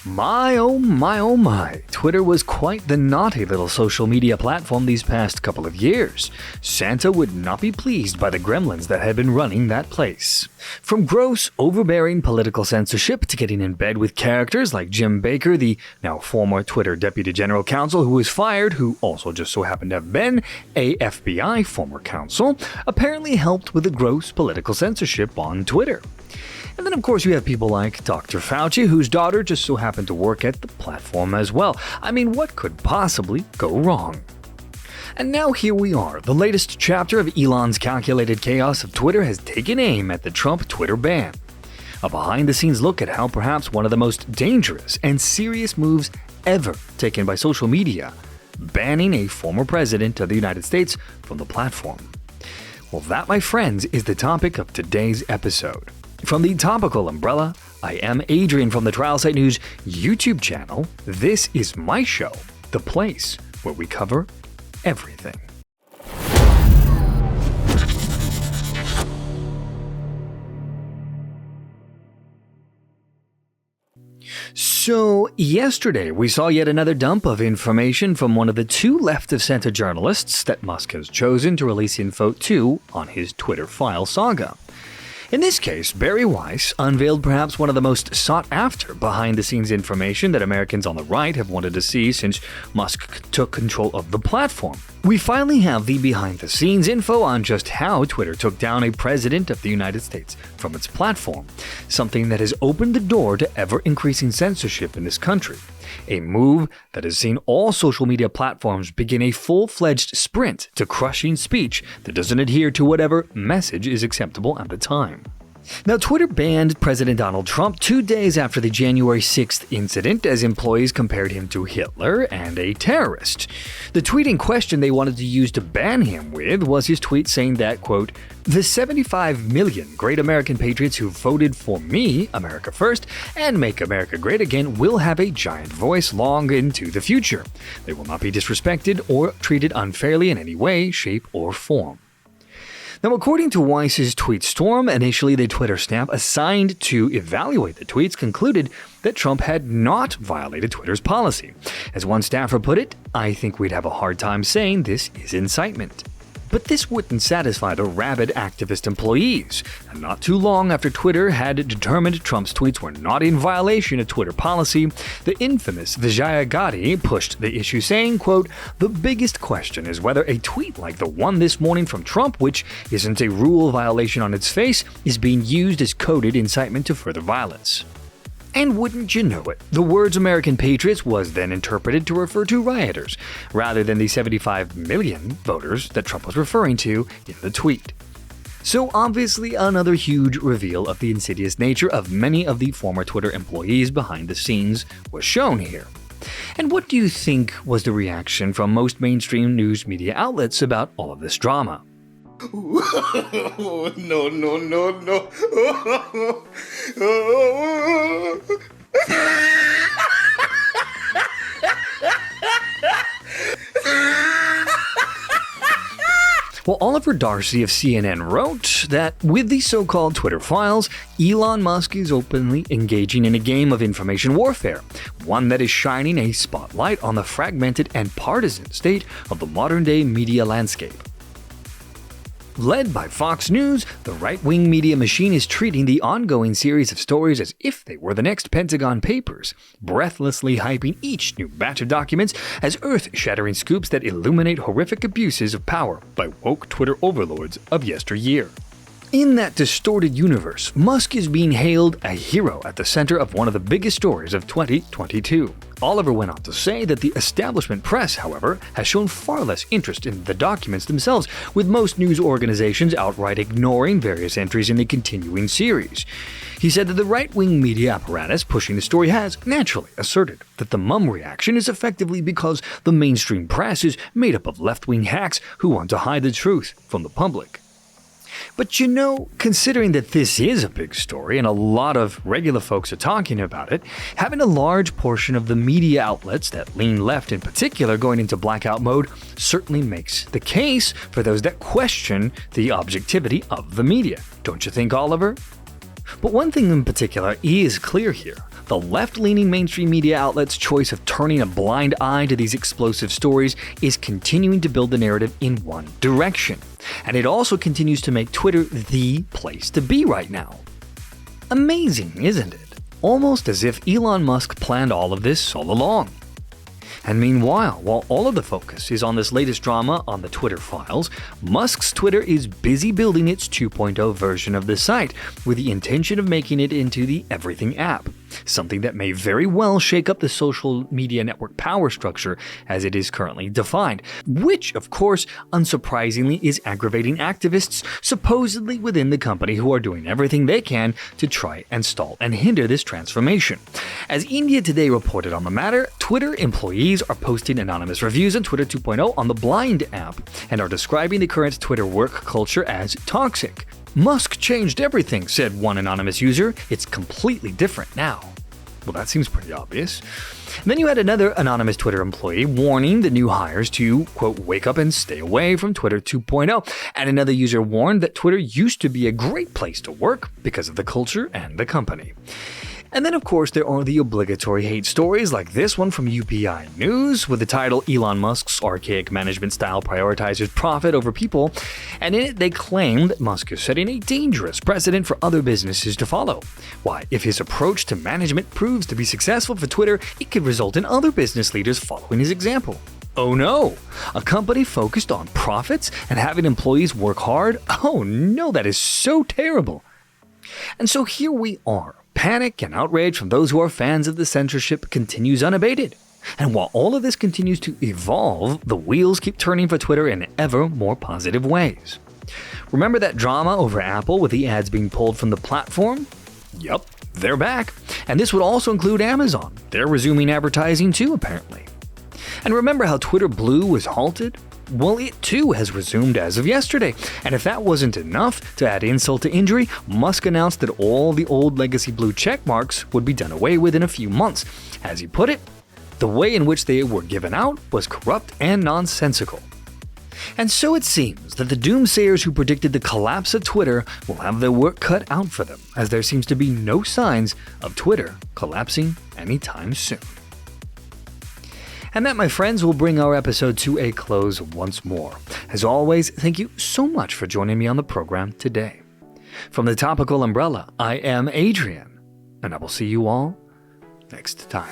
My oh my oh my, Twitter was quite the naughty little social media platform these past couple of years. Santa would not be pleased by the gremlins that had been running that place. From gross, overbearing political censorship to getting in bed with characters like Jim Baker, the now former Twitter Deputy General Counsel who was fired, who also just so happened to have been a FBI former counsel, apparently helped with the gross political censorship on Twitter. And then, of course, you have people like Dr. Fauci, whose daughter just so happened to work at the platform as well. I mean, what could possibly go wrong? And now here we are. The latest chapter of Elon's calculated chaos of Twitter has taken aim at the Trump Twitter ban. A behind-the-scenes look at how perhaps one of the most dangerous and serious moves ever taken by social media, banning a former president of the United States from the platform. Well, that, my friends, is the topic of today's episode. From the topical umbrella, I am Adrian from the TrialSite News YouTube channel. This is my show, the place where we cover everything. So, yesterday we saw yet another dump of information from one of the two left-of-center journalists that Musk has chosen to release info to on his Twitter file saga. In this case, Barry Weiss unveiled perhaps one of the most sought-after behind-the-scenes information that Americans on the right have wanted to see since Musk took control of the platform. We finally have the behind-the-scenes info on just how Twitter took down a president of the United States from its platform, something that has opened the door to ever-increasing censorship in this country. A move that has seen all social media platforms begin a full-fledged sprint to crushing speech that doesn't adhere to whatever message is acceptable at the time. Now, Twitter banned President Donald Trump 2 days after the January 6th incident as employees compared him to Hitler and a terrorist. The tweet in question they wanted to use to ban him with was his tweet saying that, quote, "The 75 million great American patriots who voted for me, America First, and Make America Great Again will have a giant voice long into the future. They will not be disrespected or treated unfairly in any way, shape, or form." Now, according to Weiss's tweet storm, initially the Twitter staff assigned to evaluate the tweets concluded that Trump had not violated Twitter's policy. As one staffer put it, "I think we'd have a hard time saying this is incitement." But this wouldn't satisfy the rabid activist employees, and not too long after Twitter had determined Trump's tweets were not in violation of Twitter policy, the infamous Vijaya Gadde pushed the issue saying, quote, "The biggest question is whether a tweet like the one this morning from Trump, which isn't a rule violation on its face, is being used as coded incitement to further violence." And wouldn't you know it, the words American patriots was then interpreted to refer to rioters, rather than the 75 million voters that Trump was referring to in the tweet. So obviously another huge reveal of the insidious nature of many of the former Twitter employees behind the scenes was shown here. And what do you think was the reaction from most mainstream news media outlets about all of this drama? No, no, no, no. Well, Oliver Darcy of CNN wrote that with the so-called Twitter files, Elon Musk is openly engaging in a game of information warfare, one that is shining a spotlight on the fragmented and partisan state of the modern-day media landscape. Led by Fox News, the right-wing media machine is treating the ongoing series of stories as if they were the next Pentagon Papers, breathlessly hyping each new batch of documents as earth-shattering scoops that illuminate horrific abuses of power by woke Twitter overlords of yesteryear. In that distorted universe, Musk is being hailed a hero at the center of one of the biggest stories of 2022. Oliver went on to say that the establishment press, however, has shown far less interest in the documents themselves, with most news organizations outright ignoring various entries in the continuing series. He said that the right-wing media apparatus pushing the story has naturally asserted that the mum reaction is effectively because the mainstream press is made up of left-wing hacks who want to hide the truth from the public. But you know, considering that this is a big story and a lot of regular folks are talking about it, having a large portion of the media outlets that lean left in particular going into blackout mode certainly makes the case for those that question the objectivity of the media. Don't you think, Oliver? But one thing in particular is clear here. the left-leaning mainstream media outlets' choice of turning a blind eye to these explosive stories is continuing to build the narrative in one direction. And it also continues to make Twitter the place to be right now. Amazing, isn't it? Almost as if Elon Musk planned all of this all along. And meanwhile, while all of the focus is on this latest drama on the Twitter files, Musk's Twitter is busy building its 2.0 version of the site with the intention of making it into the Everything app, something that may very well shake up the social media network power structure as it is currently defined, which, of course, unsurprisingly is aggravating activists supposedly within the company who are doing everything they can to try and stall and hinder this transformation. As India Today reported on the matter, Twitter employees are posting anonymous reviews on Twitter 2.0 on the Blind app and are describing the current Twitter work culture as toxic. Musk changed everything, said one anonymous user. It's completely different now. Well, that seems pretty obvious. And then you had another anonymous Twitter employee warning the new hires to, quote, wake up and stay away from Twitter 2.0. And another user warned that Twitter used to be a great place to work because of the culture and the company. And then, of course, there are the obligatory hate stories like this one from UPI News with the title Elon Musk's archaic management style prioritizes profit over people, and in it they claim that Musk is setting a dangerous precedent for other businesses to follow. Why, if his approach to management proves to be successful for Twitter, it could result in other business leaders following his example. Oh no! A company focused on profits and having employees work hard? Oh no, that is so terrible! And so here we are. Panic and outrage from those who are fans of the censorship continues unabated. And while all of this continues to evolve, the wheels keep turning for Twitter in ever more positive ways. Remember that drama over Apple with the ads being pulled from the platform? Yup, they're back. And this would also include Amazon. They're resuming advertising too, apparently. And remember how Twitter Blue was halted? Well, it too has resumed as of yesterday. And if that wasn't enough to add insult to injury, Musk announced that all the old legacy blue check marks would be done away with in a few months. As he put it, the way in which they were given out was corrupt and nonsensical. And so it seems that the doomsayers who predicted the collapse of Twitter will have their work cut out for them, as there seems to be no signs of Twitter collapsing anytime soon. And that, my friends, will bring our episode to a close once more. As always, thank you so much for joining me on the program today. From the Topical Umbrella, I am Adrian, and I will see you all next time.